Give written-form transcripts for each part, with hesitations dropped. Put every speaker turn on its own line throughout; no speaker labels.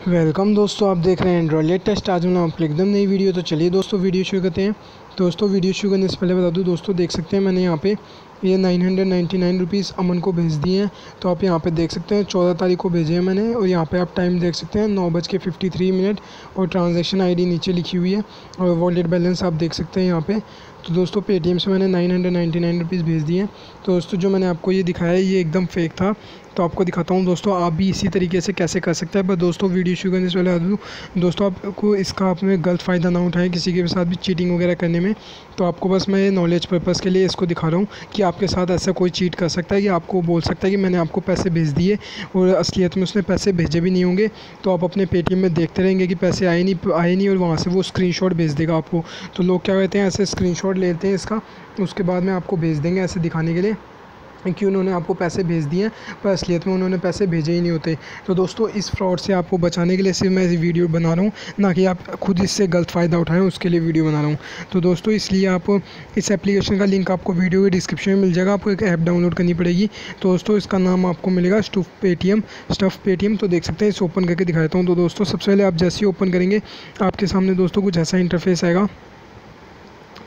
Welcome दोस्तों, आप देख रहे हैं एंड्रॉइड लेटेस्ट। आज मैं आपको एकदम नई वीडियो। तो चलिए दोस्तों वीडियो शुरू करते हैं। दोस्तों वीडियो शुरू करने से पहले बता दूं दोस्तों, देख सकते हैं मैंने यहाँ पे ये 999 रुपीज़ अमन को भेज दिए हैं। तो आप यहाँ पे देख सकते हैं 14 तारीख को भेजे हैं मैंने। और यहाँ पे आप टाइम देख सकते हैं 9:53 और ट्रांजैक्शन आईडी नीचे लिखी हुई है और वॉलेट बैलेंस आप देख सकते हैं यहाँ पे। तो दोस्तों पेटीएम से मैंने 999 रुपीज़ भेज दिए हैं। तो दोस्तों जो मैंने आपको ये दिखाया है ये एकदम फेक था। तो आपको दिखाता हूँ दोस्तों आप भी इसी तरीके से कैसे कर सकते हैं। पर दोस्तों वीडियो शुरू करने से पहले बता दूँ दोस्तों, आपको इसका आपने गलत फ़ायदा ना उठाएं किसी के साथ भी चीटिंग वगैरह करने में। तो आपको बस मैं नॉलेज पर्पज़ के लिए इसको दिखा रहा हूँ कि आपके साथ ऐसा कोई चीट कर सकता है कि आपको बोल सकता है कि मैंने आपको पैसे भेज दिए और असलियत में उसने पैसे भेजे भी नहीं होंगे। तो आप अपने पेटीएम में देखते रहेंगे कि पैसे आए नहीं और वहाँ से वो स्क्रीनशॉट भेज देगा आपको। तो लोग क्या कहते हैं, ऐसे स्क्रीनशॉट लेते हैं इसका, उसके बाद में आपको भेज देंगे ऐसे दिखाने के लिए कि उन्होंने आपको पैसे भेज दिए, पर असलियत में उन्होंने पैसे भेजे ही नहीं होते। तो दोस्तों इस फ्रॉड से आपको बचाने के लिए सिर्फ मैं वीडियो बना रहा हूँ, ना कि आप खुद इससे गलत फ़ायदा उठाएं, उसके लिए वीडियो बना रहा हूँ। तो दोस्तों इसलिए आप इस एप्लीकेशन का लिंक आपको वीडियो के डिस्क्रिप्शन में मिल जाएगा। आपको एक ऐप डाउनलोड करनी पड़ेगी। तो दोस्तों इसका नाम आपको मिलेगा स्टफ़ पेटीएम। तो देख सकते हैं इसे ओपन करके दिखाता हूँ। तो दोस्तों सबसे पहले आप जैसे ही ओपन करेंगे आपके सामने दोस्तों कुछ ऐसा इंटरफेस आएगा।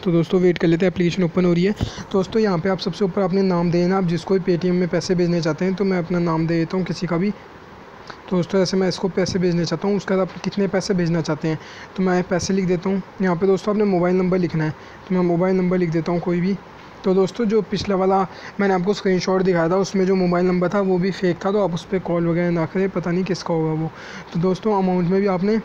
तो दोस्तों वेट कर लेते हैं, एप्लीकेशन ओपन हो रही है। दोस्तों यहाँ पे आप सबसे ऊपर अपने नाम देना, आप जिसको भी पेटीएम में पैसे भेजने चाहते हैं। तो मैं अपना नाम दे देता हूँ किसी का भी। तो दोस्तों ऐसे मैं इसको पैसे भेजने चाहता हूँ। उसके बाद आप कितने पैसे भेजना चाहते हैं तो मैं पैसे लिख देता हूँ। यहाँ पे दोस्तों आपने मोबाइल नंबर लिखना है, तो मैं मोबाइल नंबर लिख देता हूँ कोई भी। तो दोस्तों जो पिछला वाला मैंने आपको स्क्रीनशॉट दिखाया था उसमें जो मोबाइल नंबर था वो भी फेक था। तो आप उस पर कॉल वगैरह ना करें, पता नहीं किसका होगा वो। तो दोस्तों अमाउंट में भी आपने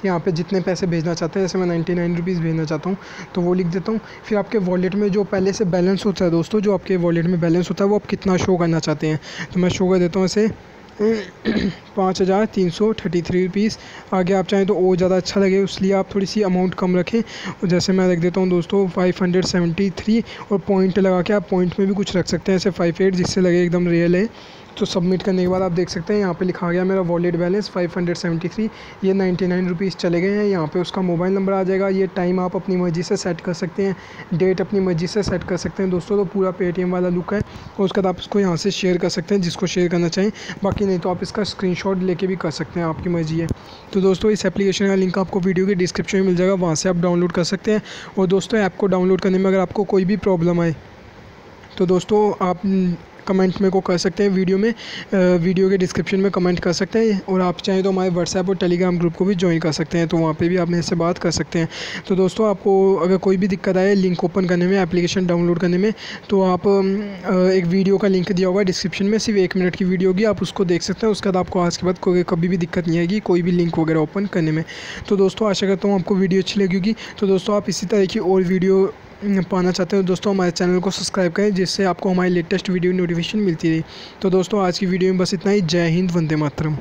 यहाँ पे जितने पैसे भेजना चाहते हैं, जैसे मैं 99 रुपीज़ भेजना चाहता हूँ तो वो लिख देता हूँ। फिर आपके वॉलेट में जो पहले से बैलेंस होता है दोस्तों, जो आपके वॉलेट में बैलेंस होता है वो आप कितना शो करना चाहते हैं। तो मैं शो कर देता हूँ ऐसे 5333 रुपीज़। आगे आप चाहें तो और ज़्यादा अच्छा लगे इसलिए आप थोड़ी सी अमाउंट कम रखें। और जैसे मैं रख देता हूँ दोस्तों 573 और पॉइंट लगा के आप पॉइंट में भी कुछ रख सकते हैं ऐसे 58, जिससे लगे एकदम रियल है। तो सबमिट करने के बाद आप देख सकते हैं यहाँ पे लिखा गया मेरा वॉलेट बैलेंस 573, ये 99 रुपीज़ चले गए हैं। यहाँ पे उसका मोबाइल नंबर आ जाएगा। ये टाइम आप अपनी मर्ज़ी से सेट कर सकते हैं, डेट अपनी मर्ज़ी से सेट कर सकते हैं दोस्तों। तो पूरा पेटीएम वाला लुक है। और उसके बाद आप इसको यहाँ से शेयर कर सकते हैं जिसको शेयर करना चाहें, बाकी नहीं तो आप इसका स्क्रीनशॉट लेके भी कर सकते हैं, आपकी मर्ज़ी है। तो दोस्तों इस एप्लीकेशन का लिंक आपको वीडियो के डिस्क्रिप्शन में मिल जाएगा, वहाँ से आप डाउनलोड कर सकते हैं। और दोस्तों ऐप को डाउनलोड करने में अगर आपको कोई भी प्रॉब्लम आए तो दोस्तों आप कमेंट मेरे को कर सकते हैं, वीडियो के डिस्क्रिप्शन में कमेंट कर सकते हैं। और आप चाहें तो हमारे व्हाट्सएप और टेलीग्राम ग्रुप को भी ज्वाइन कर सकते हैं, तो वहाँ पे भी आप मेरे से बात कर सकते हैं। तो दोस्तों आपको अगर कोई भी दिक्कत आए लिंक ओपन करने में, एप्लीकेशन डाउनलोड करने में, तो आप एक वीडियो का लिंक दिया होगा डिस्क्रिप्शन में, सिर्फ 1 मिनट की वीडियो होगी, आप उसको देख सकते हैं। उसके बाद आपको आज के बाद कभी भी दिक्कत नहीं आएगी कोई भी लिंक वगैरह ओपन करने में। तो दोस्तों आशा करता हूँ आपको वीडियो अच्छी लगी होगी। तो दोस्तों आप इसी तरह की और वीडियो पाना चाहते हो दोस्तों, हमारे चैनल को सब्सक्राइब करें, जिससे आपको हमारी लेटेस्ट वीडियो नोटिफिकेशन मिलती रही। तो दोस्तों आज की वीडियो में बस इतना ही। जय हिंद, वंदे मातरम।